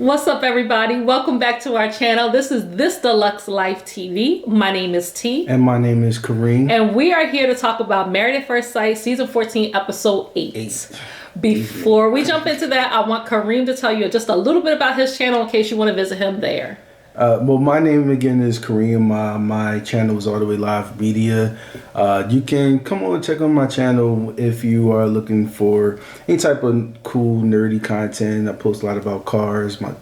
What's up, everybody? Welcome back to our channel. This is This Deluxe Life TV. My name is T. And my name is Kareem. And we are here to talk about Married at First Sight, Season 14, Episode 8. Before we jump into that, I want Kareem to tell you just a little bit about his channel in case you want to visit him there. Well, my name again is Kareem. My channel is All The Way Live Media. You can come on and check on my channel if you are looking for any type of cool, nerdy content. I post a lot about cars, my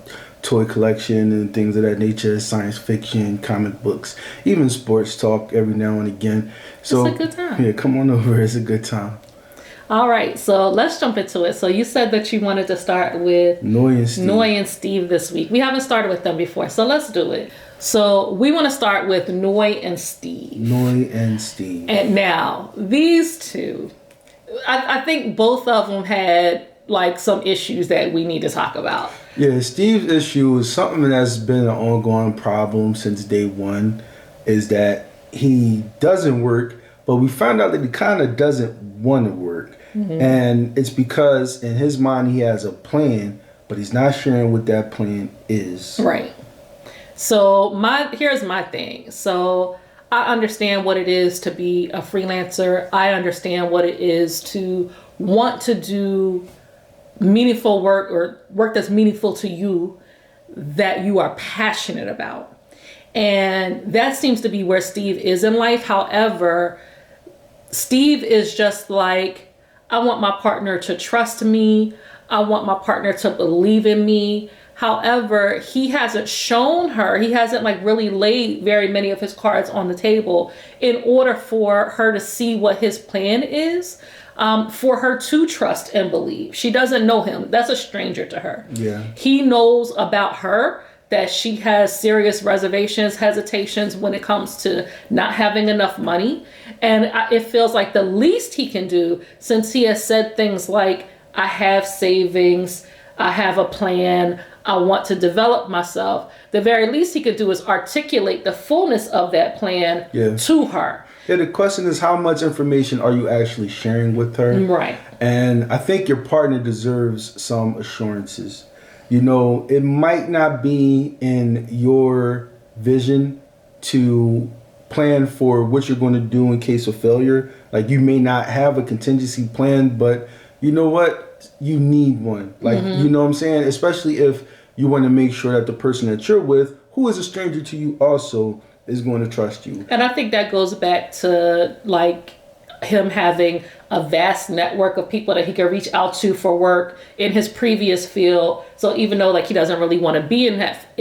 toy collection, and things of that nature, science fiction, comic books, even sports talk every now and again. So, it's a good time. Yeah, come on over. It's a good time. All right, so let's jump into it. So you said that you wanted to start with Noy and Steve. Noy and Steve this week. We haven't started with them before, so let's do it. So we want to start with Noy and Steve. Noy and Steve. And now, these two, I think both of them had like some issues that we need to talk about. Yeah, Steve's issue is something that's been an ongoing problem since day one, is that he doesn't work, but we found out that he kind of doesn't want to work. Mm-hmm. And it's because in his mind he has a plan, but he's not sharing what that plan is. Right. So here's my thing. So I understand what it is to be a freelancer. I understand what it is to want to do meaningful work or work that's meaningful to you, that you are passionate about. And that seems to be where Steve is in life. However, Steve is just like, I want my partner to trust me. I want my partner to believe in me. However, he hasn't shown her, he hasn't like really laid very many of his cards on the table in order for her to see what his plan is, for her to trust and believe. She doesn't know him. That's a stranger to her. Yeah. He knows about her that she has serious reservations, hesitations when it comes to not having enough money. And it feels like the least he can do, since he has said things like, I have savings, I have a plan, I want to develop myself, the very least he could do is articulate the fullness of that plan to her. Yeah, the question is, how much information are you actually sharing with her? Right. And I think your partner deserves some assurances. You know, it might not be in your vision to plan for what you're going to do in case of failure. Like, you may not have a contingency plan, but you know what? You need one. Like, you know what I'm saying? Especially if you want to make sure that the person that you're with, who is a stranger to you also, is going to trust you. And I think that goes back to like him having a vast network of people that he can reach out to for work in his previous field. So even though like he doesn't really want to be in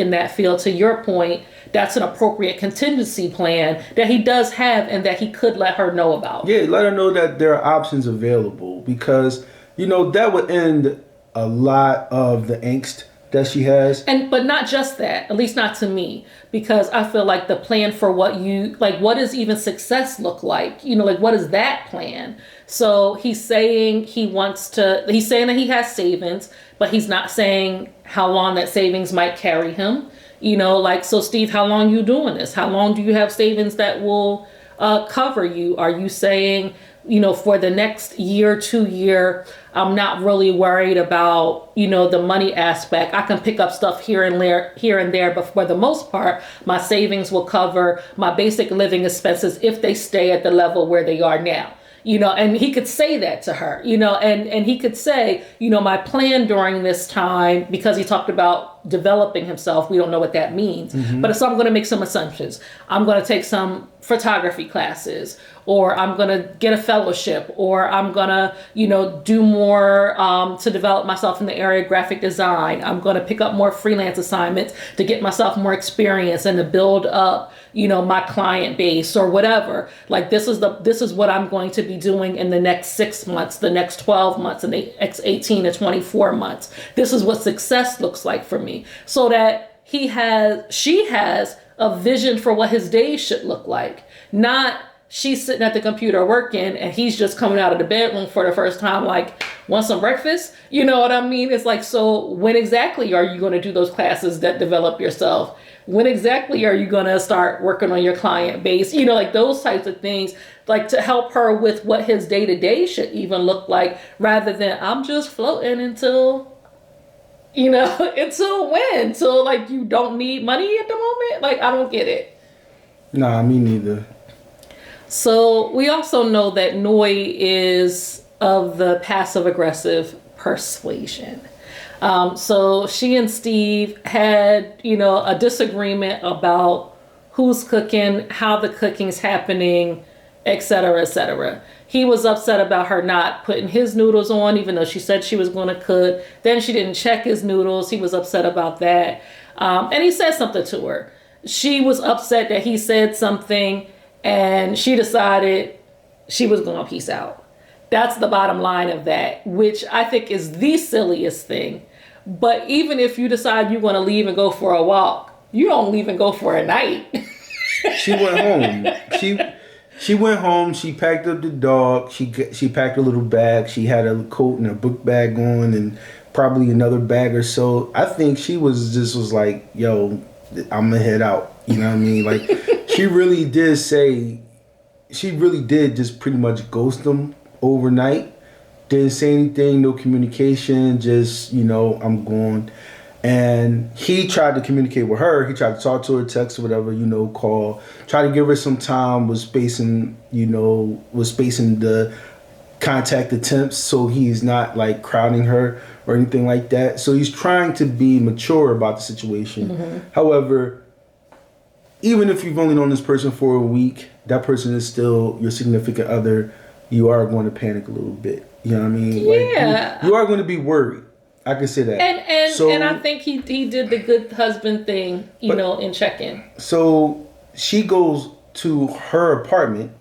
that field, to your point, that's an appropriate contingency plan that he does have and that he could let her know about. Yeah, let her know that there are options available, because, you know, that would end a lot of the angst that she has. But not just that, at least not to me, because I feel like the plan for what does even success look like? You know, like, what is that plan? So he's saying that he has savings, but he's not saying how long that savings might carry him. You know, like, so Steve, how long you doing this? How long do you have savings that will cover you? Are you saying, you know, for the next year, 2 year, I'm not really worried about, you know, the money aspect. I can pick up stuff here and there, but for the most part, my savings will cover my basic living expenses if they stay at the level where they are now. You know, and he could say that to her, you know, and he could say, you know, my plan during this time, because he talked about developing himself. We don't know what that means, but so I'm going to make some assumptions. I'm going to take some photography classes, or I'm going to get a fellowship, or I'm going to, you know, do more to develop myself in the area of graphic design. I'm going to pick up more freelance assignments to get myself more experience and to build up, you know, my client base or whatever. Like, this is what I'm going to be doing in the next 6 months, the next 12 months, and the next 18 to 24 months. This is what success looks like for me, so that she has a vision for what his days should look like. Not she's sitting at the computer working and he's just coming out of the bedroom for the first time, like, want some breakfast? You know what I mean? It's like, so when exactly are you going to do those classes that develop yourself? When exactly are you going to start working on your client base? You know, like those types of things, like to help her with what his day-to-day should even look like, rather than I'm just floating until until when? Till like you don't need money at the moment? Like, I don't get it. Nah, me neither. So we also know that Noy is of the passive aggressive persuasion. So she and Steve had, a disagreement about who's cooking, how the cooking's happening, et cetera, et cetera. He was upset about her not putting his noodles on, even though she said she was going to cook. Then she didn't check his noodles. He was upset about that. And he said something to her. She was upset that he said something, and she decided she was going to peace out. That's the bottom line of that, which I think is the silliest thing. But even if you decide you're going to leave and go for a walk, you don't leave and go for a night. She went home. She went home. She packed up the dog. She packed a little bag. She had a coat and a book bag on, and probably another bag or so. I think she was like, "Yo, I'm gonna head out." You know what I mean? Like, she really did just pretty much ghost him overnight. Didn't say anything, no communication, just, I'm going. And he tried to communicate with her. He tried to talk to her, text or whatever, call. Tried to give her some time, was spacing the contact attempts so he's not like crowding her or anything like that. So he's trying to be mature about the situation. Mm-hmm. However, even if you've only known this person for a week, that person is still your significant other. You are going to panic a little bit. You know what I mean? Yeah. Like, you are going to be worried. I can say that. And I think he did the good husband thing, in check-in. So she goes to her apartment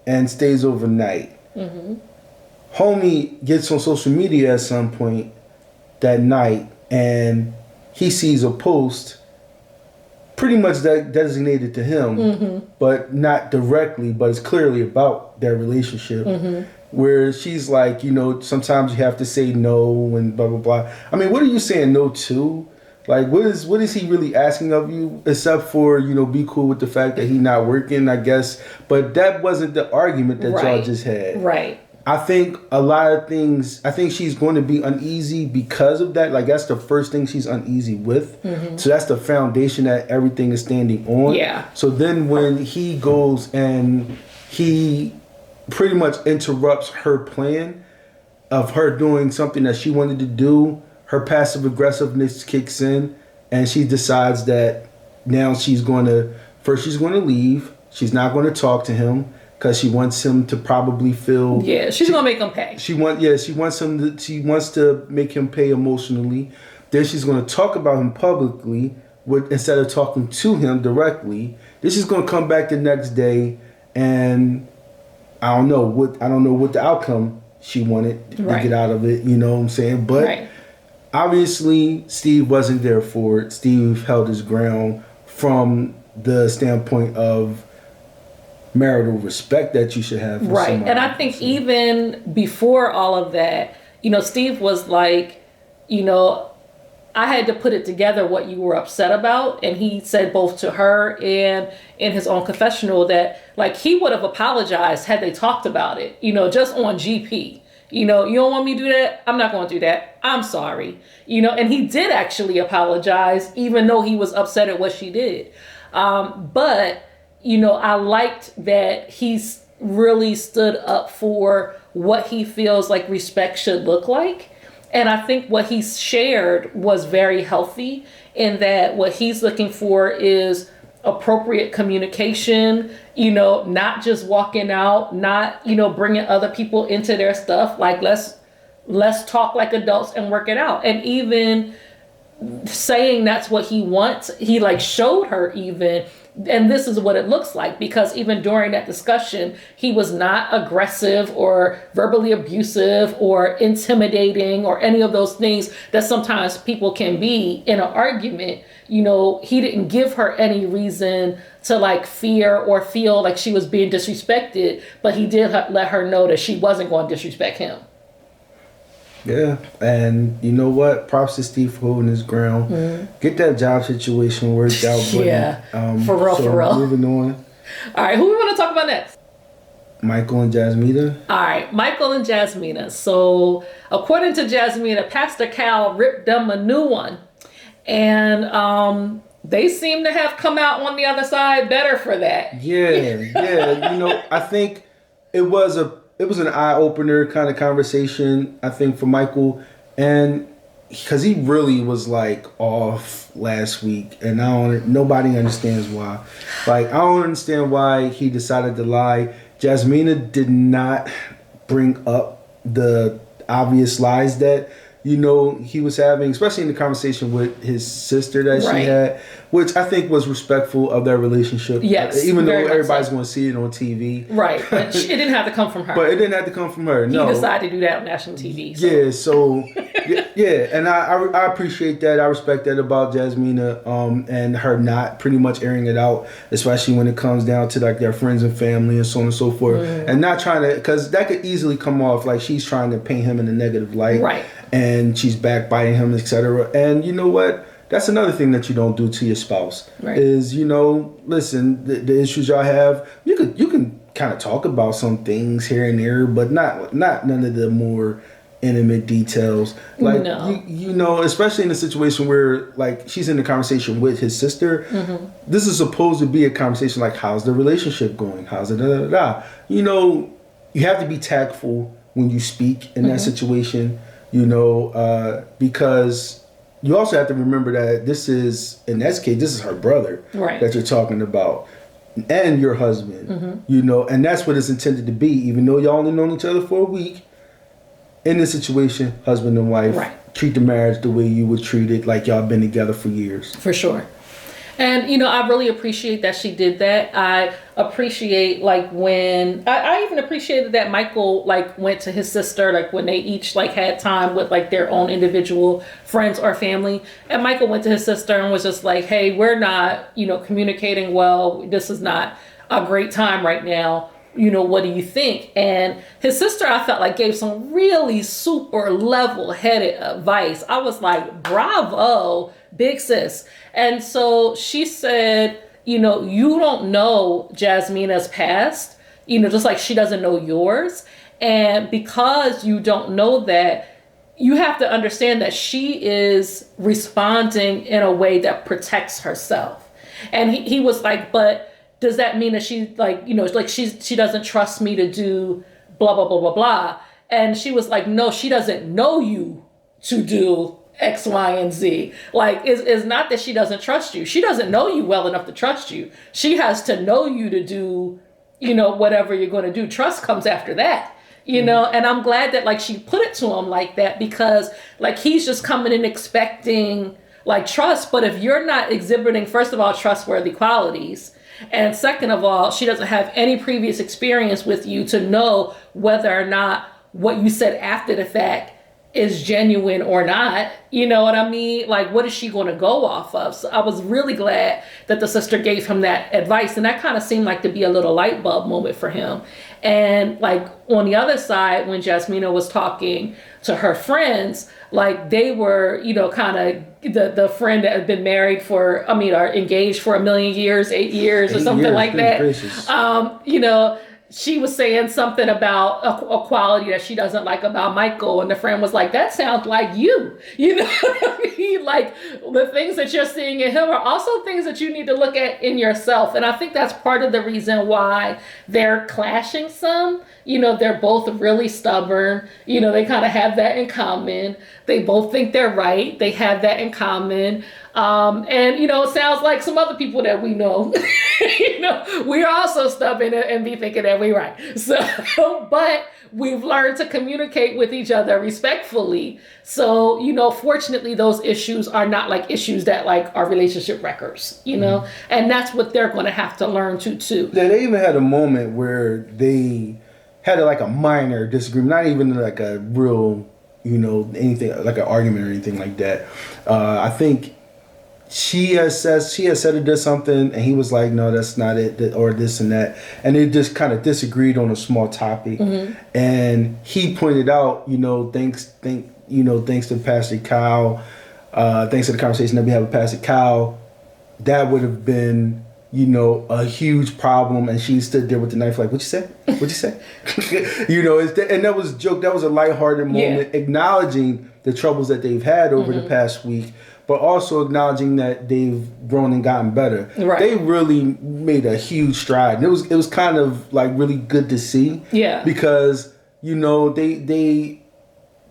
and stays overnight. Mm-hmm. Homie gets on social media at some point that night, and he sees a post pretty much designated to him, mm-hmm. but not directly, but it's clearly about their relationship. Mm-hmm. Where she's like, sometimes you have to say no and blah, blah, blah. I mean, what are you saying no to? Like, what is he really asking of you? Except for, be cool with the fact that he's not working, I guess. But that wasn't the argument that y'all just had. Right. I think a lot of things, I think she's going to be uneasy because of that. Like, that's the first thing she's uneasy with. Mm-hmm. So that's the foundation that everything is standing on. Yeah. So then when he goes and he pretty much interrupts her plan of her doing something that she wanted to do, her passive aggressiveness kicks in, and she decides that now she's going to leave. She's not going to talk to him because she wants him to probably feel. Yeah, she's going to make him pay. She wants to make him pay emotionally. Then she's going to talk about him publicly instead of talking to him directly. Then she's going to come back the next day, and I don't know what the outcome she wanted to get out of it, you know what I'm saying? But obviously Steve wasn't there for it. Steve held his ground from the standpoint of marital respect that you should have for somebody. And I think even before all of that, Steve was like, I had to put it together what you were upset about. And he said both to her and in his own confessional that like he would have apologized had they talked about it, just on GP. You don't want me to do that? I'm not going to do that. I'm sorry. And he did actually apologize, even though he was upset at what she did. But, I liked that he's really stood up for what he feels like respect should look like. And I think what he shared was very healthy in that what he's looking for is appropriate communication, not just walking out, not, bringing other people into their stuff. Like, let's talk like adults and work it out. And even saying that's what he wants, he like showed her even, and this is what it looks like, because even during that discussion, he was not aggressive or verbally abusive or intimidating or any of those things that sometimes people can be in an argument. He didn't give her any reason to like fear or feel like she was being disrespected, but he did let her know that she wasn't going to disrespect him. Yeah, and you know what? Props to Steve for holding his ground. Mm-hmm. Get that job situation worked out. Buddy. Yeah, for real. Moving on. All right, who we want to talk about next? Michael and Jasmina. All right, Michael and Jasmina. So, according to Jasmina, Pastor Cal ripped them a new one. And they seem to have come out on the other side better for that. Yeah. I think it was an eye opener kind of conversation. I think for Michael, and because he really was like off last week, and nobody understands why. Like, I don't understand why he decided to lie. Jasmina did not bring up the obvious lies that he was having, especially in the conversation with his sister that she had, which I think was respectful of their relationship. Yes, even though everybody's going to see it on TV. Right, but it didn't have to come from her. But it didn't have to come from her. No, he decided to do that on national TV. So. Yeah, so and I appreciate that. I respect that about Jasmina, and her not pretty much airing it out, especially when it comes down to like their friends and family and so on and so forth, and not trying to, because that could easily come off like she's trying to paint him in a negative light, right? And she's backbiting him, etc. And you know what? That's another thing that you don't do to your spouse. Right. Is listen, the issues y'all have, you can kind of talk about some things here and there, but not none of the more intimate details. Like especially in a situation where like she's in a conversation with his sister. Mm-hmm. This is supposed to be a conversation like, how's the relationship going? How's it? You have to be tactful when you speak in that situation. Because you also have to remember that this is her brother that you're talking about, and your husband, and that's what it's intended to be, even though y'all only known each other for a week. In this situation, husband and wife, treat the marriage the way you would treat it, like y'all been together for years. For sure. And, I really appreciate that she did that. I appreciate, like, when... I even appreciated that Michael, like, went to his sister, like, when they each, like, had time with, like, their own individual friends or family. And Michael went to his sister and was just like, hey, we're not, communicating well. This is not a great time right now. What do you think? And his sister, I felt like, gave some really super level-headed advice. I was like, bravo, big sis. And so she said, you don't know Jasmina's past, just like she doesn't know yours. And because you don't know that, you have to understand that she is responding in a way that protects herself. And he was like, but does that mean that she she doesn't trust me to do blah, blah, blah, blah, blah. And she was like, no, she doesn't know you to do X, Y, and Z. Like, it's not that she doesn't trust you. She doesn't know you well enough to trust you. She has to know you to do, whatever you're going to do. Trust comes after that, and I'm glad that, like, she put it to him like that, because, like, he's just coming in expecting, like, trust. But if you're not exhibiting, first of all, trustworthy qualities, and second of all, she doesn't have any previous experience with you to know whether or not what you said after the fact is genuine or not. You know what I mean? Like, what is she going to go off of? So I was really glad that the sister gave him that advice. And that kind of seemed like to be a little light bulb moment for him. And like on the other side, when Jasmina was talking to her friends, like they were, kind of the friend that had been married or engaged for 1,000,000 years, 8 years or something like that. She was saying something about a quality that she doesn't like about Michael. And the friend was like, that sounds like you. You know what I mean? Like, the things that you're seeing in him are also things that you need to look at in yourself. And I think that's part of the reason why they're clashing some. They're both really stubborn. They kind of have that in common. They both think they're right. They have that in common. And, it sounds like some other people that we know, we're also stubborn and be thinking that we're right. So, but we've learned to communicate with each other respectfully. So, fortunately, those issues are not like issues that like are relationship wreckers, and that's what they're going to have to learn to too. They even had a moment where they had like a minor disagreement, not even like a real, anything like an argument or anything like that. I think she has said or did something, and he was like, no, that's not it, or this and that, and they just kind of disagreed on a small topic. And he pointed out, thanks to Pastor Kyle, thanks to the conversation that we have with Pastor Kyle, that would have been a huge problem, and she stood there with the knife like, what you say? What you say? And that was a joke. That was a lighthearted moment, acknowledging the troubles that they've had over the past week, but also acknowledging that they've grown and gotten better. Right. They really made a huge stride. And it was kind of like really good to see. Yeah. Because,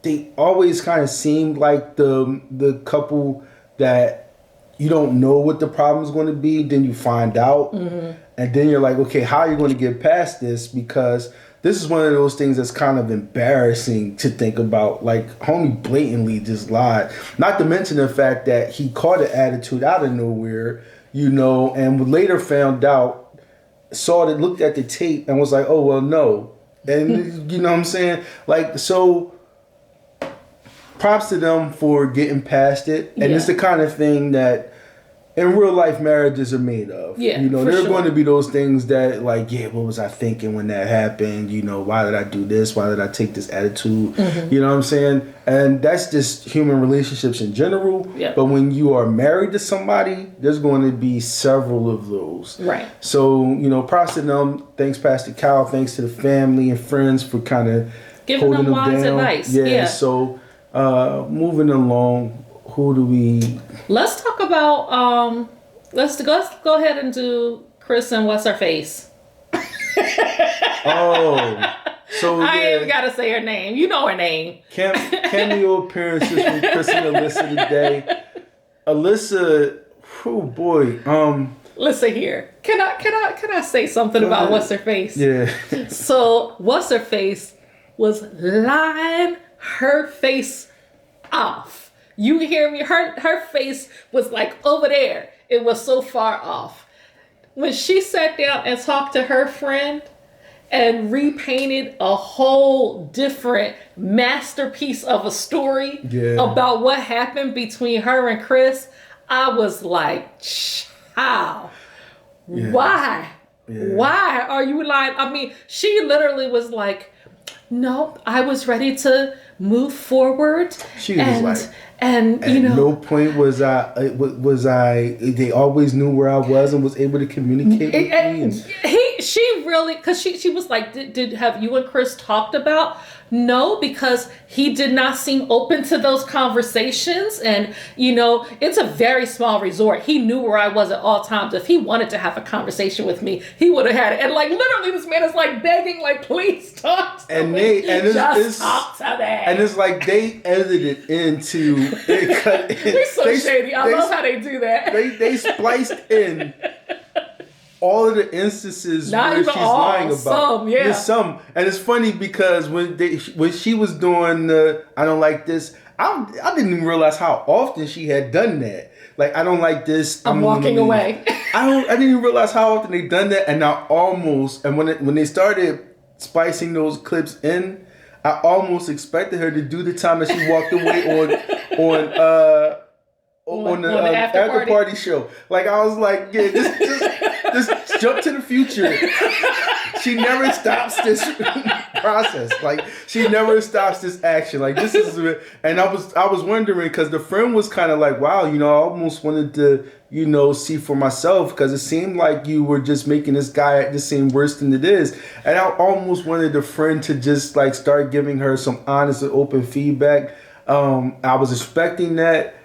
they always kind of seemed like the couple that you don't know what the problem's going to be, then you find out, and then you're like, okay, how are you going to get past this? Because this is one of those things that's kind of embarrassing to think about. Like, homie blatantly just lied. Not to mention the fact that he caught an attitude out of nowhere, and later found out, looked at the tape and was like, oh, well, no. And you know what I'm saying? Like, so props to them for getting past it. And it's the kind of thing that in real life marriages are made of. Yeah, there are going to be those things that like, what was I thinking when that happened? Why did I do this? Why did I take this attitude? You know what I'm saying? And that's just human relationships in general. Yeah. But when you are married to somebody, there's going to be several of those. Right. So, props to them. Thanks, Pastor Cal. Thanks to the family and friends for kind of giving them wise advice. Yeah. So, moving along, who do we... Let's talk about, let's go ahead and do Chris and what's her face. So I ain't got to say her name. You know her name. Cameo appearances from Chris and Alyssa today. Alyssa, oh boy. Listen here. Can I say something about what's her face? Yeah. So what's her face was lying her face off. You hear me? Her face was like over there. It was so far off. When she sat down and talked to her friend and repainted a whole different masterpiece of a story about what happened between her and Chris, I was like, child, why? Yeah. Why are you lying? I mean, she literally was like, no, I was ready to move forward. She was like, and at no point was I. They always knew where I was and was able to communicate with me. She really, because she was like, did have you and Chris talked about? No, because he did not seem open to those conversations. And, it's a very small resort. He knew where I was at all times. If he wanted to have a conversation with me, he would have had it. And like, literally this man is like begging, like, please talk to me. Talk to me. And it's like they edited it into it. They're so shady. I love how they do that. They spliced in all of the instances not where she's lying about. Some, yeah. There's some. And it's funny because when she was doing the I don't like this, I didn't even realize how often she had done that. Like, I don't like this. I'm walking away. I didn't even realize how often they done that. And when they started spicing those clips in, I almost expected her to do the time that she walked away on the after party show. Like, I was like, just jump to the future. She never stops this process. Like, she never stops this action. Like, this is, and I was wondering because the friend was kind of like, wow, I almost wanted to, see for myself because it seemed like you were just making this guy just seem worse than it is. And I almost wanted the friend to just like start giving her some honest and open feedback. I was expecting that.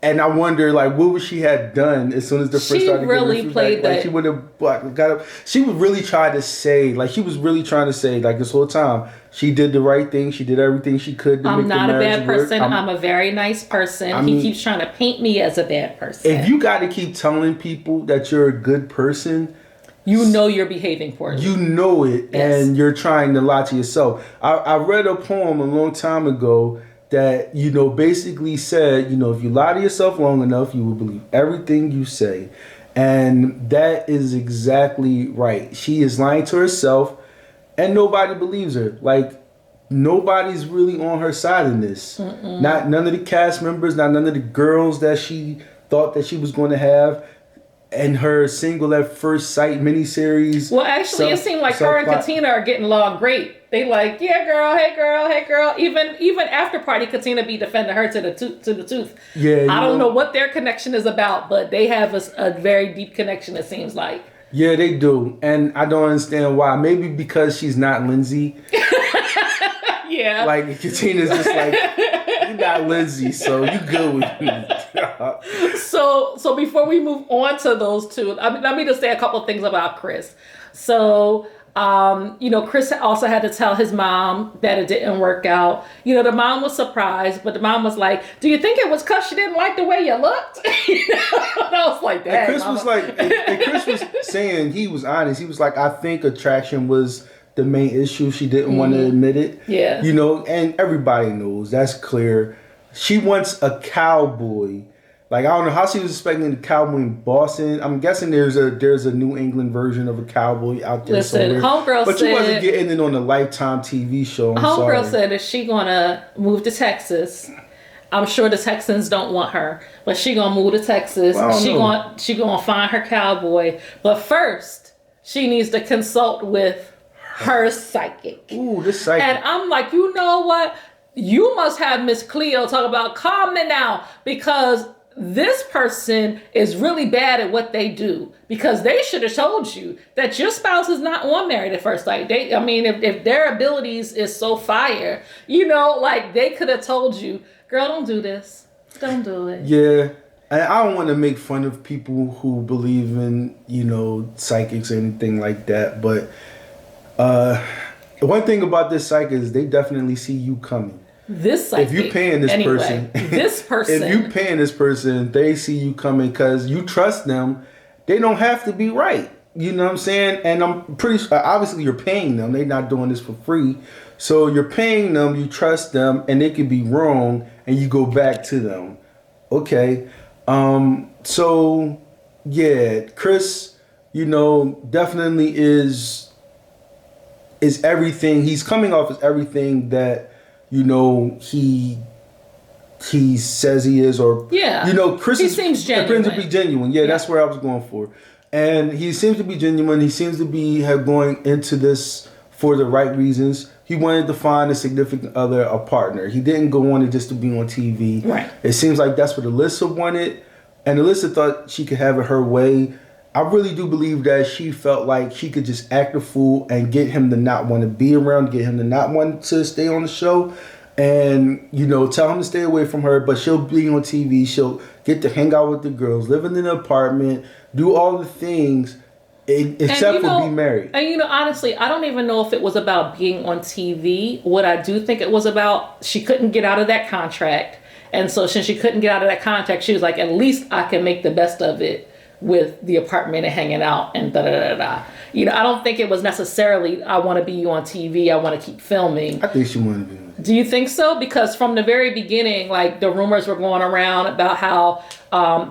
And I wonder, like, what would she had done as soon as the first started really giving her played feedback? Like, she would have got up. She would really try to say, like, she was really trying to say, like, this whole time, she did the right thing. She did everything she could to make the marriage work. I'm not a bad person. I'm a very nice person. He keeps trying to paint me as a bad person. If you got to keep telling people that you're a good person, you're behaving poorly. You know it, and you're trying to lie to yourself. I read a poem a long time ago that, basically said, if you lie to yourself long enough, you will believe everything you say. And that is exactly right. She is lying to herself and nobody believes her. Like, nobody's really on her side in this. None of the cast members, none of the girls that she thought that she was going to have. And her single at first sight miniseries. Well, actually, it seemed like her and Katina are getting along great. They like, yeah, girl, hey, girl, hey, girl. Even after party, Katina be defending her to the tooth. Yeah, I don't know what their connection is about, but they have a very deep connection. It seems like. Yeah, they do, and I don't understand why. Maybe because she's not Lindsay. Yeah. Like Katina's just like, you're not Lindsay, so you good with me. So before we move on to those two, let me just say a couple of things about Chris. So, Chris also had to tell his mom that it didn't work out. The mom was surprised, but the mom was like, "Do you think it was because she didn't like the way you looked?" And I was like, "That." And Chris was saying, he was honest. He was like, "I think attraction was the main issue. She didn't want to admit it." Yeah. And everybody knows that's clear. She wants a cowboy. Like, I don't know how she was expecting a cowboy in Boston. I'm guessing there's a New England version of a cowboy out there somewhere. Homegirl but said, you wasn't getting it on a Lifetime TV show. Homegirl said that she gonna move to Texas. I'm sure the Texans don't want her, but she gonna move to Texas. She gonna find her cowboy. But first, she needs to consult with her psychic. Ooh, this psychic. And I'm like, you know what? You must have Miss Cleo talk about calm it now, because this person is really bad at what they do, because they should have told you that your spouse is not on Married at First Sight. If their abilities is so fire, they could have told you, girl, don't do this. Don't do it. Yeah. And I don't want to make fun of people who believe in, psychics or anything like that. But one thing about this psychic is they definitely see you coming. This psychic, if you're paying this person, if you're paying this person, they see you coming because you trust them. They don't have to be right. You know what I'm saying? And I'm pretty sure, obviously you're paying them. They're not doing this for free. So you're paying them, you trust them, and they could be wrong, and you go back to them. Okay. So yeah, Chris, definitely is everything. He's coming off as everything that he says he is, or Chris seems genuine. To be genuine. Yeah, that's where I was going for. And he seems to be genuine. He seems to be going into this for the right reasons. He wanted to find a significant other, a partner. He didn't go on it just to be on TV. Right. It seems like that's what Alyssa wanted, and Alyssa thought she could have it her way. I really do believe that she felt like she could just act a fool and get him to not want to be around, get him to not want to stay on the show, and tell him to stay away from her. But she'll be on TV. She'll get to hang out with the girls, live in an apartment, do all the things, except for be married. And honestly, I don't even know if it was about being on TV. What I do think it was about, she couldn't get out of that contract, and so since she couldn't get out of that contract, she was like, at least I can make the best of it with the apartment and hanging out and da-da-da-da. I don't think it was necessarily, I want to be on TV, I want to keep filming. I think she wanted to be. Do you think so? Because from the very beginning, the rumors were going around about how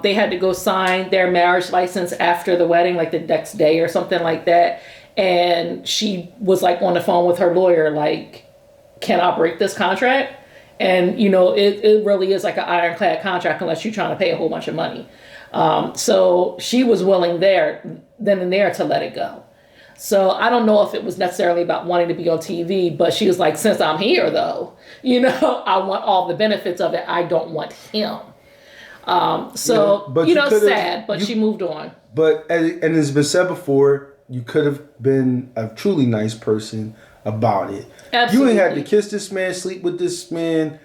they had to go sign their marriage license after the wedding, like the next day or something like that. And she was on the phone with her lawyer, can I break this contract? And, it really is like an ironclad contract unless you're trying to pay a whole bunch of money. So she was willing then and there to let it go. So I don't know if it was necessarily about wanting to be on TV, but she was like, since I'm here though, I want all the benefits of it. I don't want him. Sad, but she moved on. But, and it's been said before, you could have been a truly nice person about it. Absolutely. You ain't had to kiss this man, sleep with this man,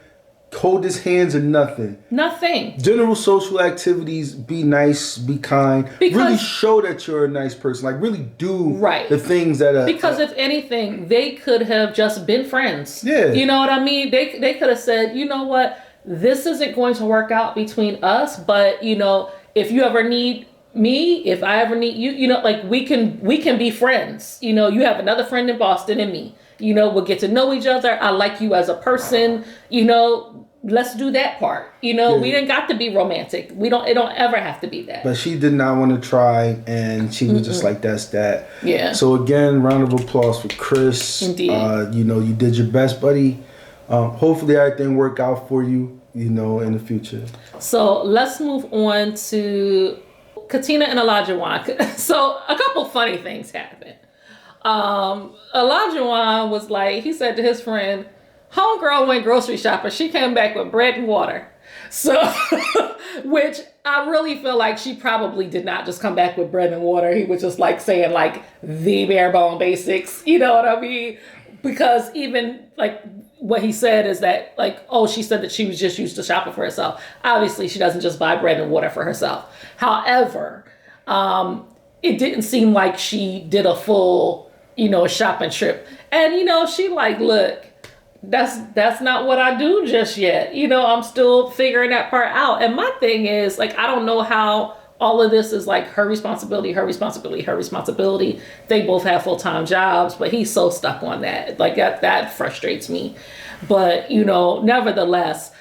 hold his hands, or nothing. Nothing. General social activities, be nice, be kind. Really show that you're a nice person. Really do the things that... Because if anything, they could have just been friends. Yeah. You know what I mean? They could have said, you know what? This isn't going to work out between us, but, if you ever need me, if I ever need you, we can be friends. You have another friend in Boston and me. We'll get to know each other. I like you as a person. Let's do that part. We didn't got to be romantic. It don't ever have to be that. But she did not want to try, and she was just like, that's that. Yeah. So again, round of applause for Chris. Indeed. You did your best, buddy. Hopefully everything work out for you, in the future. So let's move on to Katina and Elijah Wan. So a couple funny things happened. Elijah was like, he said to his friend, homegirl went grocery shopping. She came back with bread and water. So, which I really feel like she probably did not just come back with bread and water. He was just like saying like the bare bone basics. You know what I mean? Because even like what he said is that like, oh, she said that she was just used to shopping for herself. Obviously, she doesn't just buy bread and water for herself. However, it didn't seem like she did a full, shopping trip. And, she like, look, that's not what I do just yet. I'm still figuring that part out. And my thing is like, I don't know how all of this is like her responsibility. They both have full-time jobs, but he's so stuck on that. Like that frustrates me. But, nevertheless,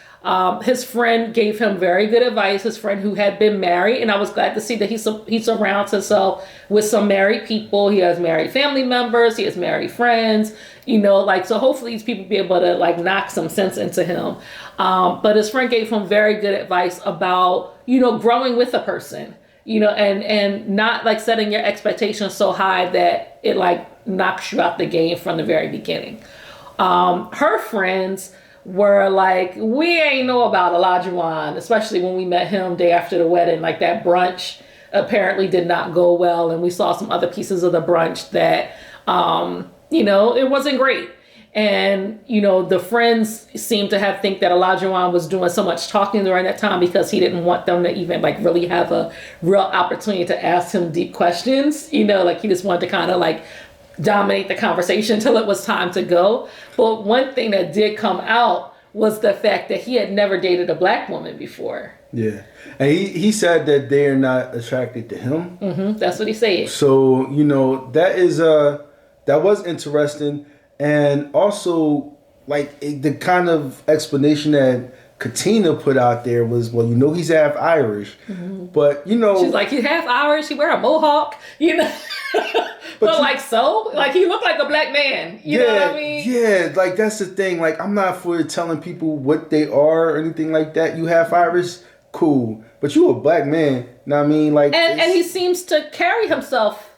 his friend gave him very good advice, his friend who had been married. And I was glad to see that he surrounds himself with some married people. He has married family members. He has married friends, so hopefully these people be able to like knock some sense into him. But his friend gave him very good advice about, growing with a person, and not like setting your expectations so high that it like knocks you out the game from the very beginning. Her friends were like, we ain't know about Elijah, especially when we met him day after the wedding. Like that brunch apparently did not go well. And we saw some other pieces of the brunch that, it wasn't great. And, the friends seemed to think that Elijah was doing so much talking during that time because he didn't want them to even like really have a real opportunity to ask him deep questions. Like he just wanted to kind of like dominate the conversation until it was time to go. But one thing that did come out was the fact that he had never dated a black woman before. Yeah. And he said that they're not attracted to him. Mm-hmm. That's what he said. So, that was interesting. And also, like, the kind of explanation that Katina put out there was, well, he's half Irish. Mm-hmm. But, she's like, he's half Irish, he wear a mohawk, But like, so? Like, he looked like a black man. You know what I mean? Yeah, like, that's the thing. Like, I'm not for telling people what they are or anything like that. You half Irish, cool. But you a black man. You know what I mean? Like, and he seems to carry himself,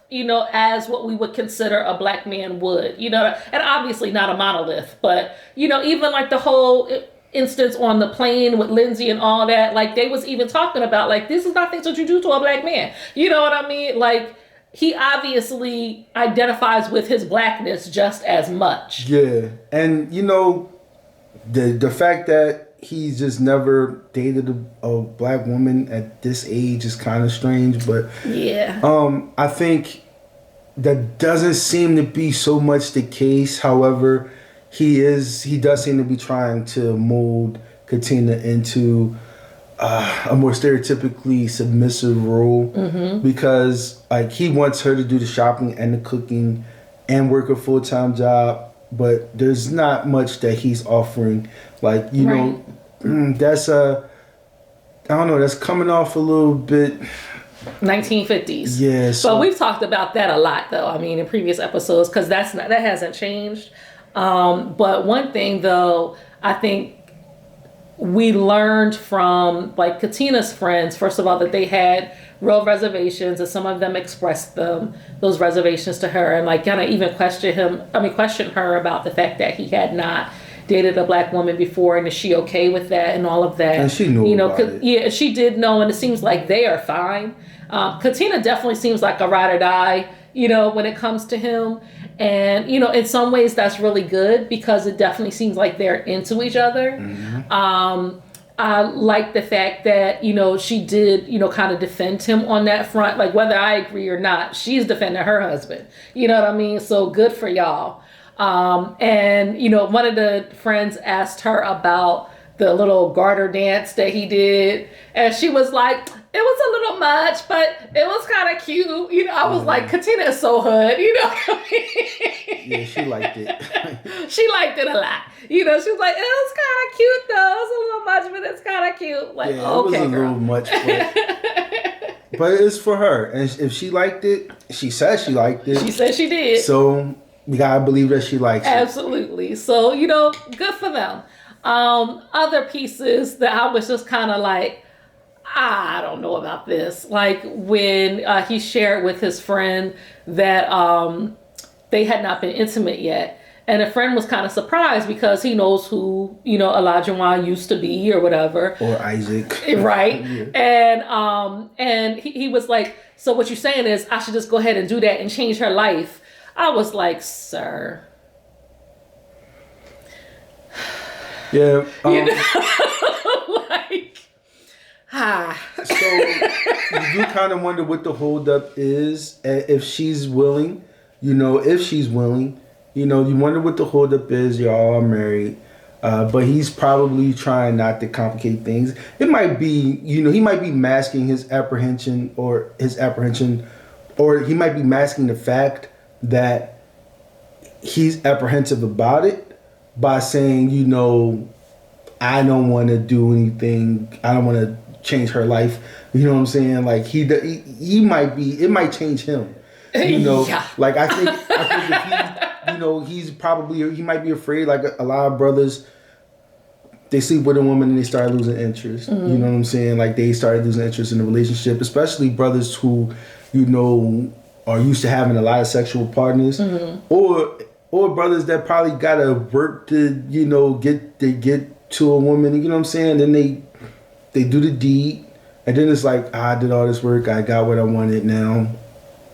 as what we would consider a black man would, and obviously not a monolith, but, even like the whole instance on the plane with Lindsay and all that, like they was even talking about, like, this is not things that you do to a black man. You know what I mean? Like, he obviously identifies with his blackness just as much. Yeah. And, the fact that he's just never dated a black woman at this age is kind of strange, but yeah. I think that doesn't seem to be so much the case. However, he does seem to be trying to mold Katina into a more stereotypically submissive role, because like he wants her to do the shopping and the cooking and work a full-time job, but there's not much that he's offering. Like, that's I don't know, that's coming off a little bit 1950s. Yeah. But we've talked about that a lot, though. I mean, in previous episodes, because that hasn't changed. But one thing, though, I think we learned from like Katina's friends, first of all, that they had real reservations, and some of them expressed those reservations to her, and like kind of even questioned her about the fact that he had not dated a black woman before, and is she okay with that and all of that. And she knew about it. Yeah, she did know, and it seems like they are fine. Katina definitely seems like a ride or die, when it comes to him. And, in some ways that's really good, because it definitely seems like they're into each other. Mm-hmm. I like the fact that, she did, kind of defend him on that front. Like, whether I agree or not, she's defending her husband. You know what I mean? So good for y'all. And, one of the friends asked her about the little garter dance that he did. And she was like, it was a little much, but it was kind of cute. I was like, Katina is so hood, what I mean? Yeah, she liked it. She liked it a lot. She was like, it was kind of cute, though. It was a little much, but it's kind of cute. Like, yeah, okay, it was a little much, but it's for her. And if she liked it, she said she liked it. She said she did. So we gotta believe that she likes it. Absolutely. So, good for them. Other pieces that I was just kind of like, I don't know about this. Like when he shared with his friend that they had not been intimate yet. And a friend was kind of surprised because he knows who, Olajuwon used to be or whatever. Or Isaac. Right. Yeah. And he was like, so what you're saying is I should just go ahead and do that and change her life. I was like, sir. Yeah. So you do kind of wonder what the holdup is, if she's willing, if she's willing. You wonder what the holdup is. You're all married. But he's probably trying not to complicate things. It might be, he might be masking his apprehension, or he might be masking the fact that he's apprehensive about it by saying, I don't want to do anything. I don't want to change her life. You know what I'm saying? Like he might be, it might change him. Yeah. Like I think if he might be afraid, like a lot of brothers, they sleep with a woman and they start losing interest. Mm-hmm. You know what I'm saying? Like they started losing interest in the relationship, especially brothers who, are used to having a lot of sexual partners, mm-hmm. or brothers that probably gotta work to, get to a woman. You know what I'm saying? Then they do the deed, and then it's like, I did all this work, I got what I wanted, now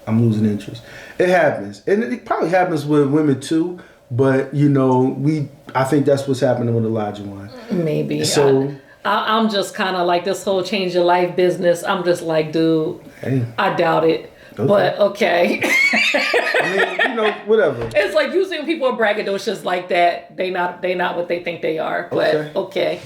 I'm losing interest. It happens, and it probably happens with women too. But I think that's what's happening with Olajuwon. Maybe. So I'm just kind of like this whole change your life business. I'm just like, dude, hey, I doubt it. Okay. But okay. I mean, whatever. It's like usually when people are braggadocious like that, they not what they think they are. But okay.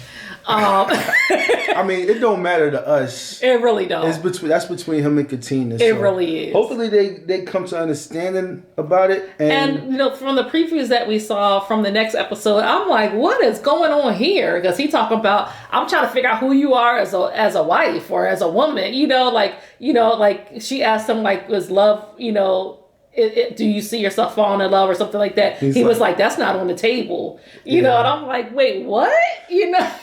I mean, it don't matter to us. It really don't. That's between him and Katina. It really is. Hopefully they come to understanding about it. And from the previews that we saw from the next episode, I'm like, what is going on here? Because he talking about, I'm trying to figure out who you are as a wife or as a woman. Like she asked him, like, was love, do you see yourself falling in love or something like that? He was like, that's not on the table. You know, and I'm like, wait, what? Yeah,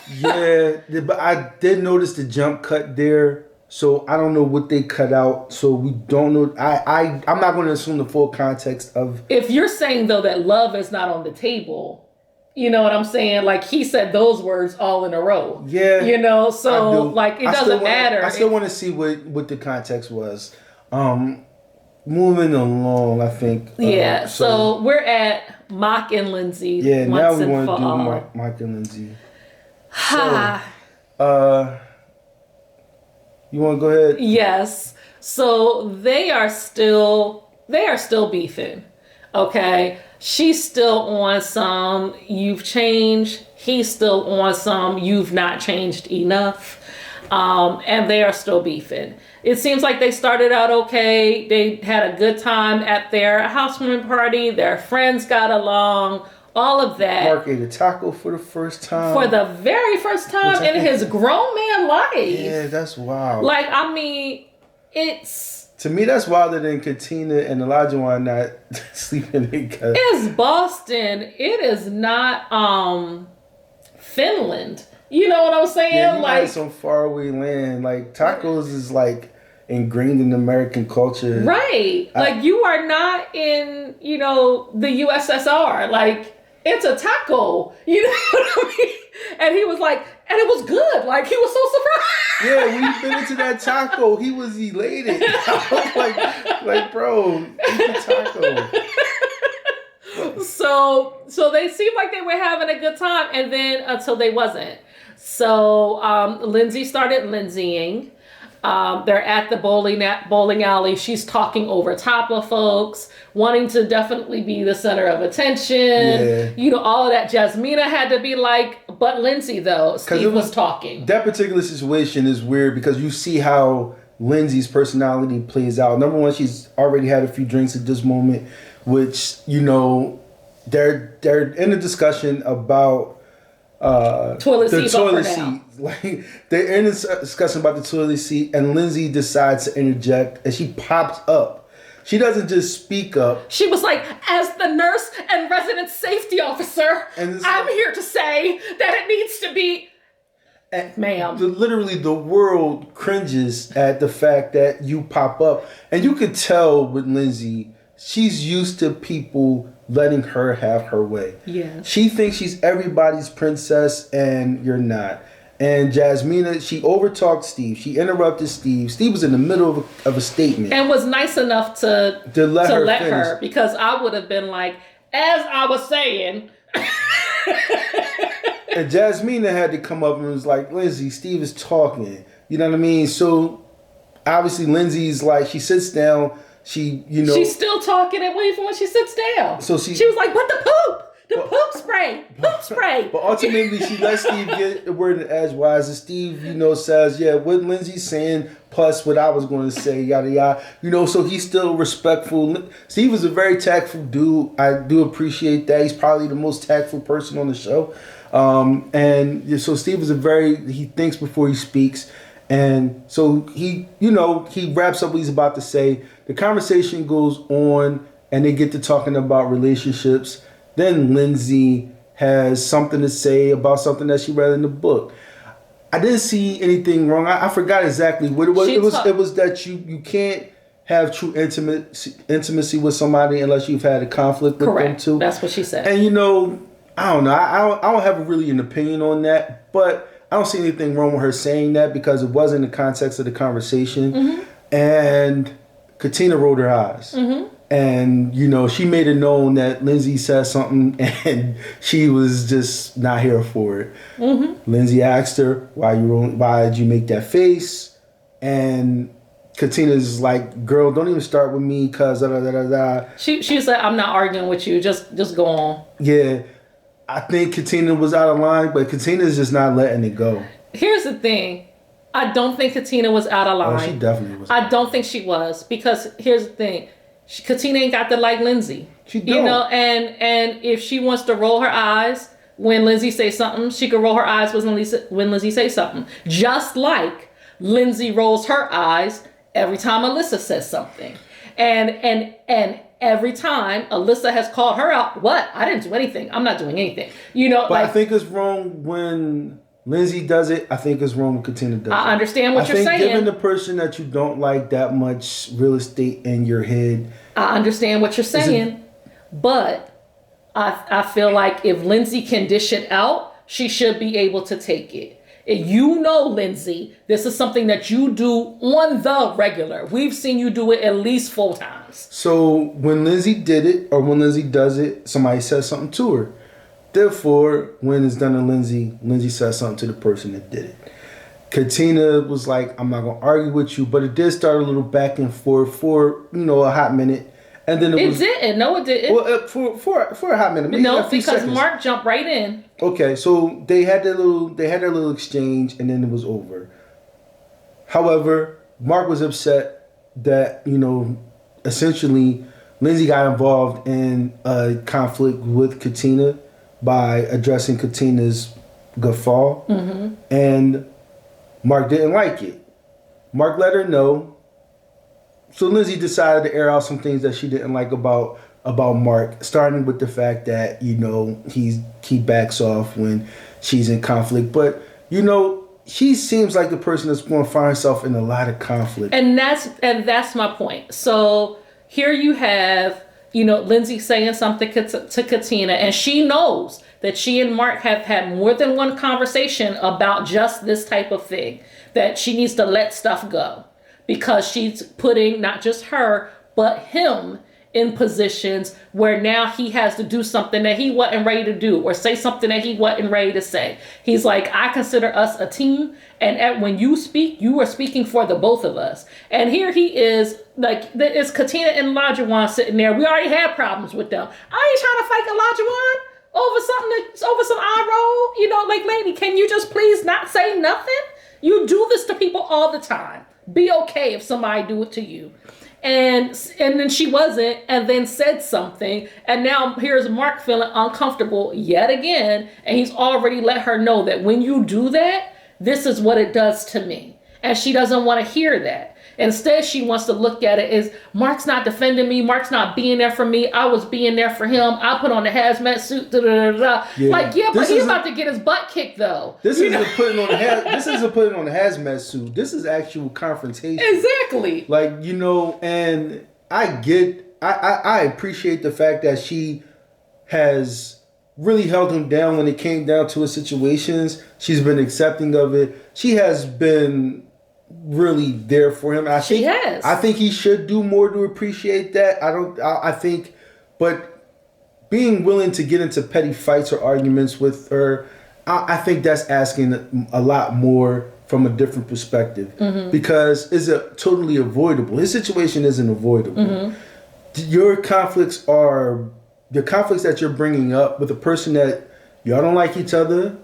but I did notice the jump cut there. So I don't know what they cut out. So we don't know. I'm not going to assume the full context of. If you're saying, though, that love is not on the table, you know what I'm saying? Like, he said those words all in a row. Yeah. So, like, it doesn't matter. I still want to see what the context was. Moving along, I think. Yeah, so we're at Mock and Lindsay. Yeah, now we want to do Mock and Lindsay. You want to go ahead? Yes. So they are still beefing. Okay. She's still on some, you've changed. He's still on some, you've not changed enough. And they are still beefing. It seems like they started out okay. They had a good time at their housewarming party. Their friends got along. All of that. Mark ate a taco for the first time. For the very first time in his grown man life. Yeah, that's wild. Like, I mean, it's... To me, that's wilder than Katina and Olajuwon not sleeping together. It's Boston. It is not Finland. You know what I'm saying? Yeah, like some faraway land. Like, tacos is like ingrained in American culture. Right. Like, you are not in, the USSR. Like, it's a taco. You know what I mean? And he was like, and it was good. Like, he was so surprised. Yeah, when he bit into that taco, he was elated. I was like, bro, eat the taco. So they seemed like they were having a good time, and then until they wasn't. So Lindsay started Lindsaying. They're at the bowling alley. She's talking over top of folks, wanting to definitely be the center of attention. Yeah. All of that. Jasmina had to be like, but Lindsay, though, Steve was talking. That particular situation is weird because you see how Lindsay's personality plays out. Number one, she's already had a few drinks at this moment, which, they're in a discussion about toilet seat. Like, they're in a discussion about the toilet seat, and Lindsay decides to interject, and she pops up. She doesn't just speak up. She was like, as the nurse and resident safety officer, I'm here to say that it needs to be... Ma'am. Literally, the world cringes at the fact that you pop up. And you could tell with Lindsay, she's used to people letting her have her way. Yeah. She thinks she's everybody's princess, and you're not. And Jasmina, she overtalked Steve. She interrupted Steve. Steve was in the middle of a statement. And was nice enough to let her, because I would have been like, as I was saying. And Jasmina had to come up and was like, Lindsay, Steve is talking. You know what I mean? So obviously Lindsay's like, she sits down. She's still talking and waiting for when she sits down. So she was like, "What the poop? Poop spray." But ultimately, she let Steve get the word in edgewise, and Steve, says, "Yeah, what Lindsay's saying plus what I was going to say, yada yada." So he's still respectful. Steve is a very tactful dude. I do appreciate that. He's probably the most tactful person on the show. And so Steve is he thinks before he speaks. And so he wraps up what he's about to say. The conversation goes on and they get to talking about relationships. Then Lindsay has something to say about something that she read in the book. I didn't see anything wrong. I forgot exactly what it was. It was that you can't have true intimacy with somebody unless you've had a conflict with them too. That's what she said. And I don't know. I don't have really an opinion on that, but I don't see anything wrong with her saying that because it was in the context of the conversation. Mm-hmm. And Katina rolled her eyes. Mm-hmm. And, she made it known that Lindsay said something and she was just not here for it. Mm-hmm. Lindsay asked her, why did you make that face? And Katina's like, girl, don't even start with me because da da da da. She said, I'm not arguing with you. Just go on. Yeah. I think Katina was out of line, but Katina's just not letting it go. Here's the thing. I don't think Katina was out of line. Oh, she definitely was. I don't think she was, because here's the thing. Katina ain't got to like Lindsay. She don't. And if she wants to roll her eyes when Lindsay says something, she can roll her eyes when Lindsay says something. Just like Lindsay rolls her eyes every time Alyssa says something. And every time Alyssa has called her out, what? I didn't do anything. I'm not doing anything. But I think it's wrong when Lindsay does it. I think it's wrong when Katina does it. I understand what you're saying. I think giving the person that you don't like that much real estate in your head. I understand what you're saying. But I feel like if Lindsay can dish it out, she should be able to take it. Lindsay, this is something that you do on the regular. We've seen you do it at least 4 times. So when Lindsay did it, or when Lindsay does it, somebody says something to her. Therefore, when it's done to Lindsay, Lindsay says something to the person that did it. Katina was like, I'm not going to argue with you, but it did start a little back and forth for, a hot minute. And then it didn't. No, it didn't. Well, for a hot minute. Maybe no, because seconds. Mark jumped right in. Okay, so they had their little exchange, and then it was over. However, Mark was upset that essentially Lindsay got involved in a conflict with Katina by addressing Katina's guffaw, mm-hmm. and Mark didn't like it. Mark let her know. So Lindsay decided to air out some things that she didn't like about Mark, starting with the fact that, he backs off when she's in conflict. But, she seems like the person that's going to find herself in a lot of conflict. And that's my point. So here you have, Lindsay saying something to Katina, and she knows that she and Mark have had more than one conversation about just this type of thing, that she needs to let stuff go. Because she's putting not just her, but him in positions where now he has to do something that he wasn't ready to do, or say something that he wasn't ready to say. He's like, I consider us a team, and when you speak, you are speaking for the both of us. And here he is, like, it's Katina and Olajuwon sitting there. We already had problems with them. I ain't trying to fight Olajuwon over some eye roll. Like, lady, can you just please not say nothing? You do this to people all the time. Be okay if somebody do it to you. And then she wasn't, and then said something, and now here's Mark feeling uncomfortable yet again, and he's already let her know that when you do that, this is what it does to me. And she doesn't want to hear that. Instead, she wants to look at it as, Mark's not defending me, Mark's not being there for me, I was being there for him, I put on the hazmat suit, da da da da. Yeah. Like, yeah, but he's about to get his butt kicked, though. This isn't putting on the hazmat suit. This is actual confrontation. Exactly. Like, and I get I appreciate the fact that she has really held him down when it came down to his situations. She's been accepting of it. She has been really there for him. She has. I think he should do more to appreciate that. I think, but being willing to get into petty fights or arguments with her, I think that's asking a lot more from a different perspective. Because is it totally avoidable? His situation isn't avoidable. Your conflicts are the conflicts that you're bringing up with a person that y'all don't like each other.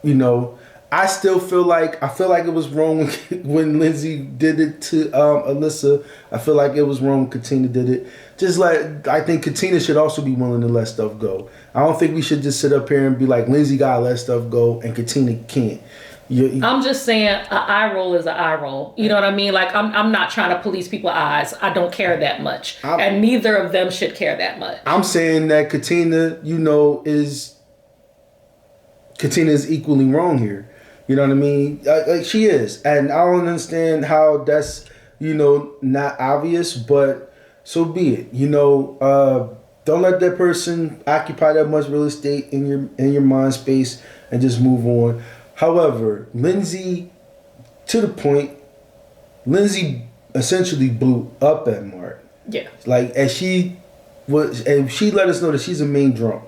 You know, I feel like it was wrong when Lindsay did it to Alyssa. I feel like it was wrong when Katina did it. Just like I think Katina should also be willing to let stuff go. I don't think we should just sit up here and be like Lindsay gotta let stuff go and Katina can't. I'm just saying an eye roll is an eye roll. You know what I mean? Like I'm not trying to police people's eyes. I don't care that much. And neither of them should care that much. I'm saying that Katina, is equally wrong here. You know what I mean? Like she is. And I don't understand how that's, not obvious, but so be it. Don't let that person occupy that much real estate in your mind space and just move on. However, Lindsay, to the point, Lindsay essentially blew up at Mark. Yeah. And she let us know that she's a mean drunk.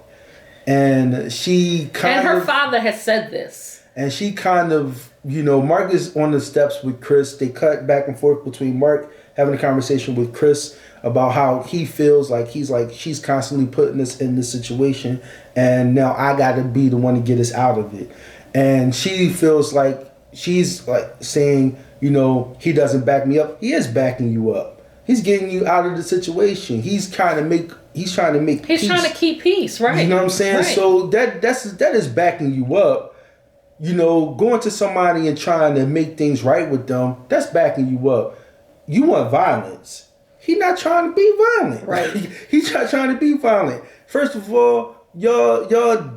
And her father has said this. And she kind of, Mark is on the steps with Chris. They cut back and forth between Mark having a conversation with Chris about how he feels like she's constantly putting us in this situation. And now I got to be the one to get us out of it. And she feels like she's like saying, he doesn't back me up. He is backing you up. He's getting you out of the situation. He's trying to make peace. He's trying to keep peace, right? You know what I'm saying? Right. So that is backing you up. Going to somebody and trying to make things right with them, that's backing you up. You want violence. He's not trying to be violent. Right. He's not trying to be violent. First of all, y'all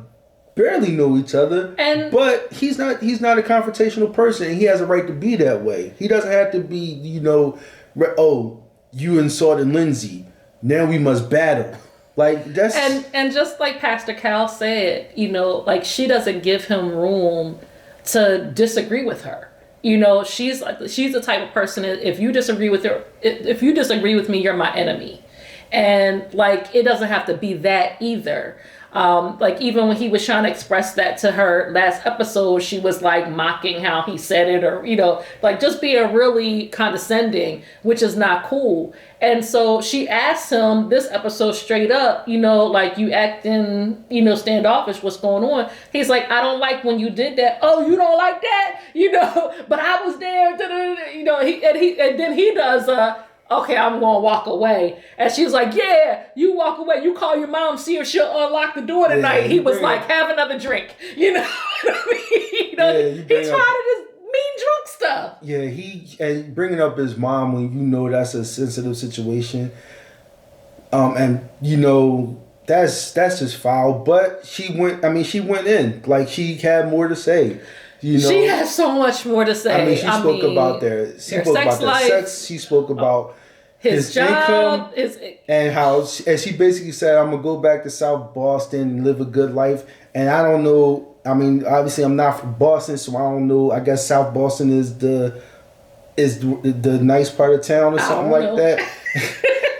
barely know each other, but he's not a confrontational person, and he has a right to be that way. He doesn't have to be, you insulted Lindsay, now we must battle. Like that's and just like Pastor Cal said, she doesn't give him room to disagree with her. She's the type of person, if you disagree with me, you're my enemy. And it doesn't have to be that either. Even when he was trying to express that to her last episode, she was mocking how he said it, or just being really condescending, which is not cool. And so she asked him this episode straight up, you acting, standoffish, what's going on? He's like, I don't like when you did that. Oh, you don't like that? But I was there. And then he does okay, I'm going to walk away. And she was like, yeah, you walk away. You call your mom, see if she'll unlock the door tonight. He was like, have another drink. You know what I mean? He tried this mean drunk stuff. Yeah, and bringing up his mom when that's a sensitive situation. And that's just foul. But she went in. She had more to say. She has so much more to say. She spoke about their sex. She spoke about his job, income, and how she basically said, "I'm gonna go back to South Boston and live a good life." And I don't know. Obviously, I'm not from Boston, so I don't know. I guess South Boston is the nice part of town or something like that.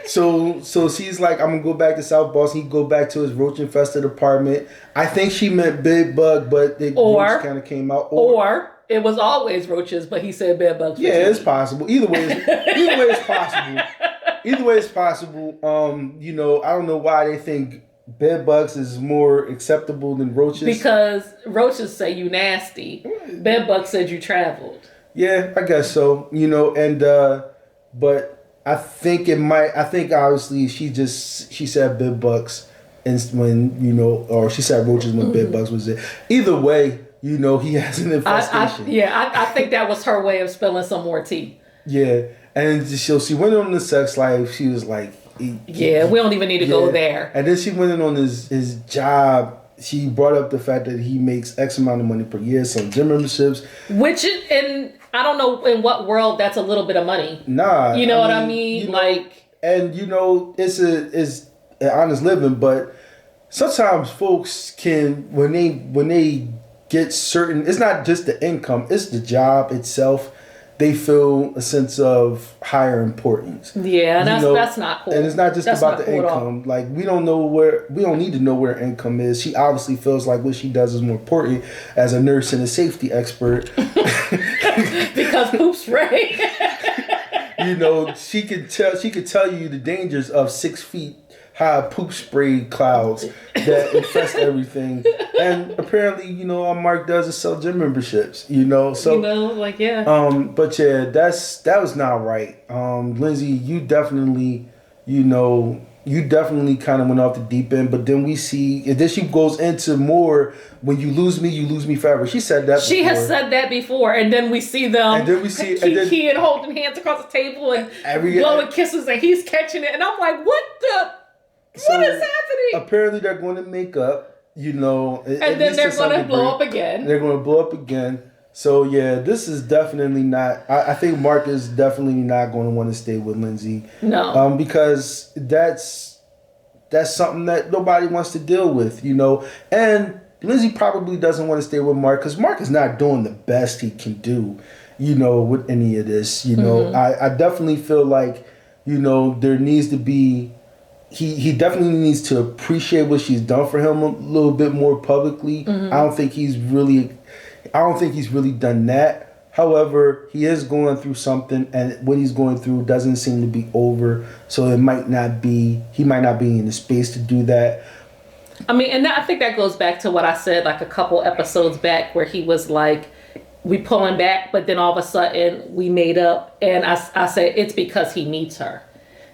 So she's like, I'm gonna go back to South Boston. He go back to his roach infested apartment. I think she meant bed bug, but the roach kind of came out. Or it was always roaches, but he said bed bugs. Yeah, it's possible. Either way is possible. Either way is possible. I don't know why they think bed bugs is more acceptable than roaches. Because roaches say you nasty. Bed bugs said you traveled. Yeah, I guess so. But I think obviously she said bed bugs and when or she said roaches when bed bugs was it. Either way, he has an infestation. I think that was her way of spilling some more tea. Yeah, and so she went on the sex life. She was like, we don't even need to go there. And then she went in on his job. She brought up the fact that he makes X amount of money per year, some gym memberships, I don't know in what world that's a little bit of money. Nah. You know what I mean? and you know, it's an honest living, but sometimes folks can when they get certain, it's not just the income, it's the job itself. They feel a sense of higher importance. Yeah, that's not cool. And it's not just that's about not the cool income. Like we don't need to know where income is. She obviously feels like what she does is more important as a nurse and a safety expert. Because poop's right. You know, she could tell you the dangers of 6 feet high poop spray clouds that infest everything. And apparently, you know, Mark does sell gym memberships, you know. So you know, like yeah. But yeah, that was not right. Lindsay, you definitely kind of went off the deep end, but then we see, and then she goes into more, when you lose me forever. She said that She has said that before, and then we see them and then we see Kiki and holding hands across the table and blowing kisses, and he's catching it, and I'm like, what is happening? Apparently they're going to make up, you know. And then they're going to blow up again. They're going to blow up again. So yeah, this is definitely not. I think Mark is definitely not going to want to stay with Lindsay. No. Because that's something that nobody wants to deal with, you know. And Lindsay probably doesn't want to stay with Mark because Mark is not doing the best he can do, you know, with any of this. You know, I definitely feel like, you know, there needs to be. He definitely needs to appreciate what she's done for him a little bit more publicly. I don't think he's really done that. However, he is going through something, and what he's going through doesn't seem to be over. So he might not be in the space to do that. I mean, and I think that goes back to what I said like a couple episodes back, where he was like, we pulling back, but then all of a sudden we made up, and I said it's because he needs her.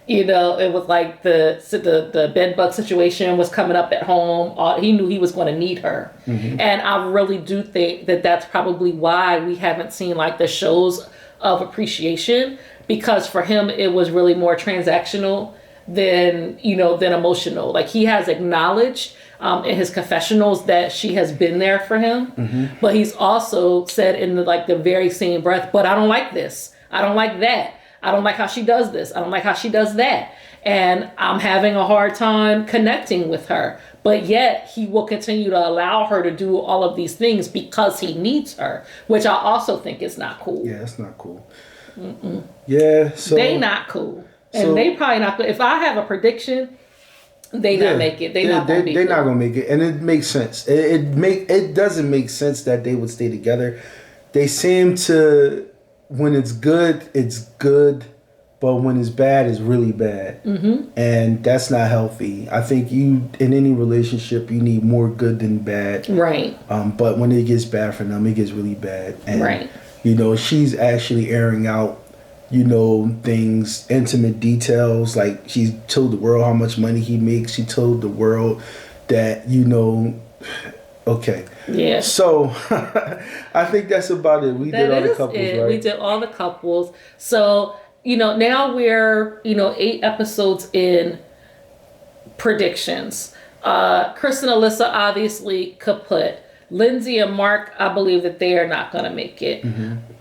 You know, it was like the bed bug situation was coming up at home. He knew he was going to need her. And I really do think that that's probably why we haven't seen like the shows of appreciation, because for him, it was really more transactional than emotional. Like he has acknowledged in his confessionals that she has been there for him, but he's also said in the very same breath, but I don't like this. I don't like that. I don't like how she does this. I don't like how she does that. And I'm having a hard time connecting with her. But yet he will continue to allow her to do all of these things because he needs her, which I also think is not cool. Yeah, it's not cool. Yeah, so they not cool. And they probably not cool. If I have a prediction, they not make it. They're not gonna make it. And it makes sense. It doesn't make sense that they would stay together. They seem to, when it's good, but when it's bad, it's really bad. And that's not healthy. I think in any relationship, you need more good than bad. Right. But when it gets bad for them, it gets really bad. And, right. You know, she's actually airing out, you know, things, intimate details. Like, she told the world how much money he makes. She told the world that, you know, okay. Yeah. So I think that's about it. We did all the couples, right? We did all the couples. So, you know, now we're, 8 episodes in. Predictions. Chris and Alyssa obviously kaput. Lindsay and Mark, I believe that they are not going to make it.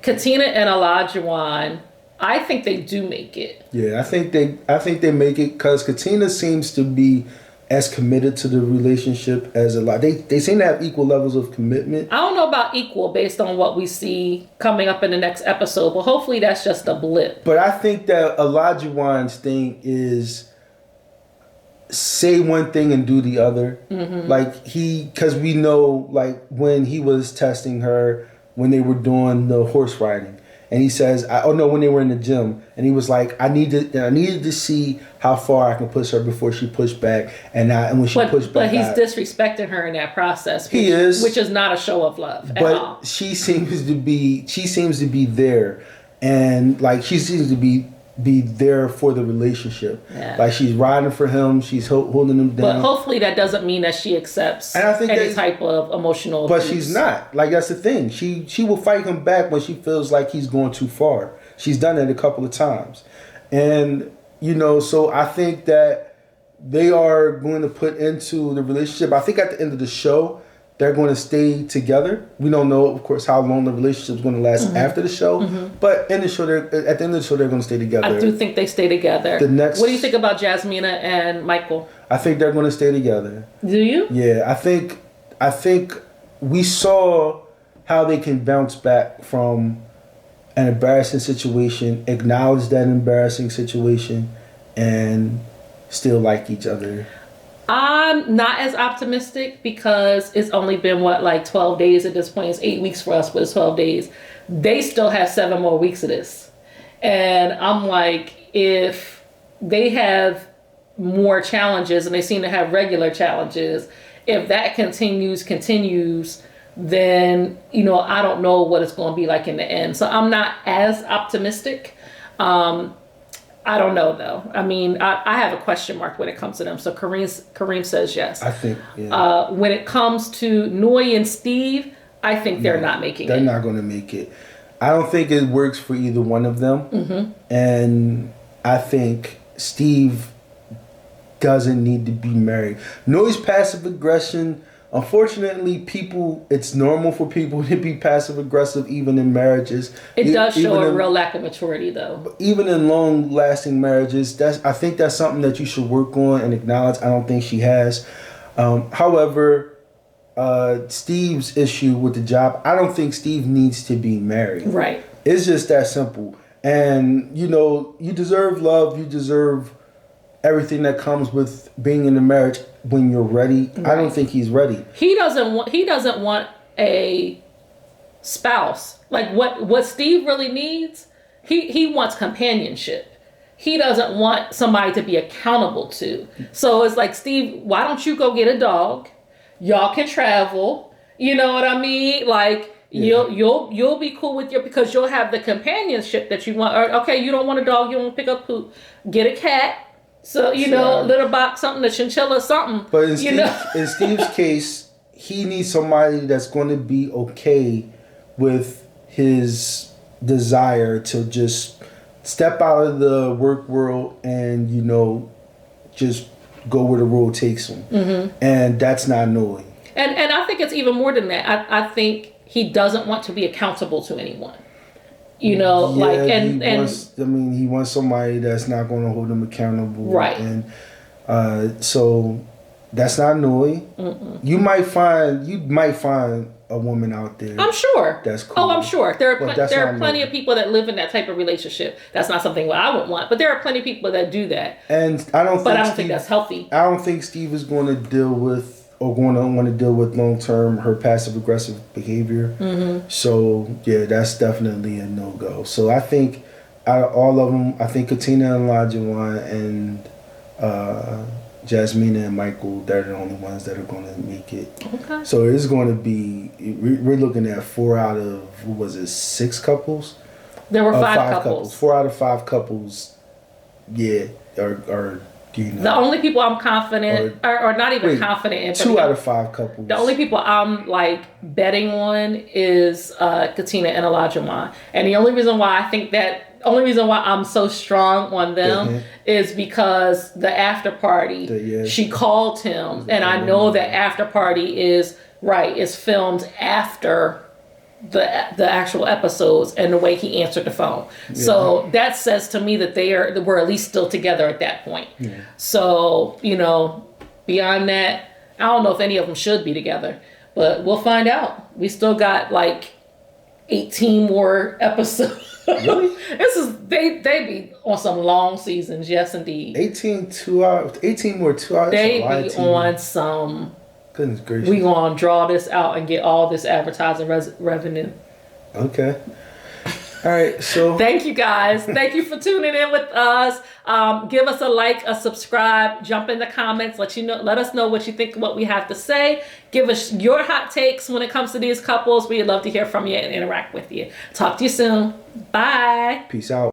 Katina and Olajuwon, I think they do make it. Yeah, I think they make it because Katina seems to be as committed to the relationship as a lot. They seem to have equal levels of commitment. I don't know about equal based on what we see coming up in the next episode, but hopefully that's just a blip. But I think that Olajuwon's thing is say one thing and do the other. Like because we know, like when he was testing her when they were doing the horse riding. And he says, when they were in the gym, and he was like, I needed to see how far I can push her before she pushed back, and when she pushed back. But he's disrespecting her in that process. He is, which is not a show of love at all. But she seems to be there, and like she seems to be there for the relationship. Yeah. Like she's riding for him, she's holding him down. But hopefully that doesn't mean that she accepts any type of emotional abuse. But she's not. Like that's the thing. She will fight him back when she feels like he's going too far. She's done it a couple of times. And so I think that they are going to put into the relationship. I think at the end of the show, they're going to stay together. We don't know, of course, how long the relationship is going to last after the show. But in the show, at the end of the show, they're going to stay together. I do think they stay together. What do you think about Jasmina and Michael? I think they're going to stay together. Do you? Yeah, I think we saw how they can bounce back from an embarrassing situation, acknowledge that embarrassing situation, and still like each other. I'm not as optimistic because it's only been 12 days at this point. It's 8 weeks for us, but it's 12 days. They still have 7 more weeks of this. And I'm like, if they have more challenges and they seem to have regular challenges, if that continues, then, I don't know what it's going to be like in the end. So I'm not as optimistic. I don't know though. I mean, I have a question mark when it comes to them. So Kareem says yes. I think, yeah. When it comes to Noy and Steve, I think they're not making it. They're not going to make it. I don't think it works for either one of them. And I think Steve doesn't need to be married. Noy's passive aggression. Unfortunately, it's normal for people to be passive aggressive even in marriages. It does show a real lack of maturity though. Even in long lasting marriages, I think that's something that you should work on and acknowledge. I don't think she has. However, Steve's issue with the job, I don't think Steve needs to be married. Right. It's just that simple. And you deserve love, you deserve everything that comes with being in a marriage when you're ready. Right. I don't think he's ready. He doesn't want a spouse. Like what Steve really needs, he wants companionship. He doesn't want somebody to be accountable to. So it's like, Steve, why don't you go get a dog? Y'all can travel. You know what I mean? Like, yeah. You'll be cool with because you'll have the companionship that you want. Or, okay, you don't want a dog, you don't want to pick up poop. Get a cat. So, litter box, something, a chinchilla, something. But in Steve's case, he needs somebody that's going to be okay with his desire to just step out of the work world and, just go where the road takes him. And that's not Noy. And I think it's even more than that. I think he doesn't want to be accountable to anyone. He wants somebody that's not going to hold him accountable. Right. And so that's not Noy. You might find a woman out there. I'm sure. That's cool. Oh, I'm sure. There are plenty of people that live in that type of relationship. That's not something I would want, but there are plenty of people that do that. And I don't think that's healthy. I don't think Steve is going to deal with or going to want to deal with long term her passive aggressive behavior. So yeah, that's definitely a no go. So I think out of all of them, I think Katina and Olajuwon and Jasmina and Michael, they're the only ones that are going to make it. Okay. So it's going to be, we're looking at 4 out of 6 couples. There were 5 couples. 4 out of 5 couples. Yeah, are. The only people I'm confident, or not even confident in. 2 out of 5 couples. The only people I'm betting on is Katina and Olajuwon. And the only reason why I'm so strong on them is because the after party, she called him. And I know the after party is filmed after the actual episodes and the way he answered the phone. So that says to me that we're at least still together at that point. So, beyond that, I don't know if any of them should be together, but we'll find out. We still got 18 more episodes. Really? They be on some long seasons, yes indeed. 18 more 2 hours. They be on some. Goodness gracious. We gonna draw this out and get all this advertising revenue. Okay. All right. So thank you guys. Thank you for tuning in with us. Give us a like, a subscribe, jump in the comments. Let us know what you think, what we have to say. Give us your hot takes when it comes to these couples. We'd love to hear from you and interact with you. Talk to you soon. Bye. Peace out.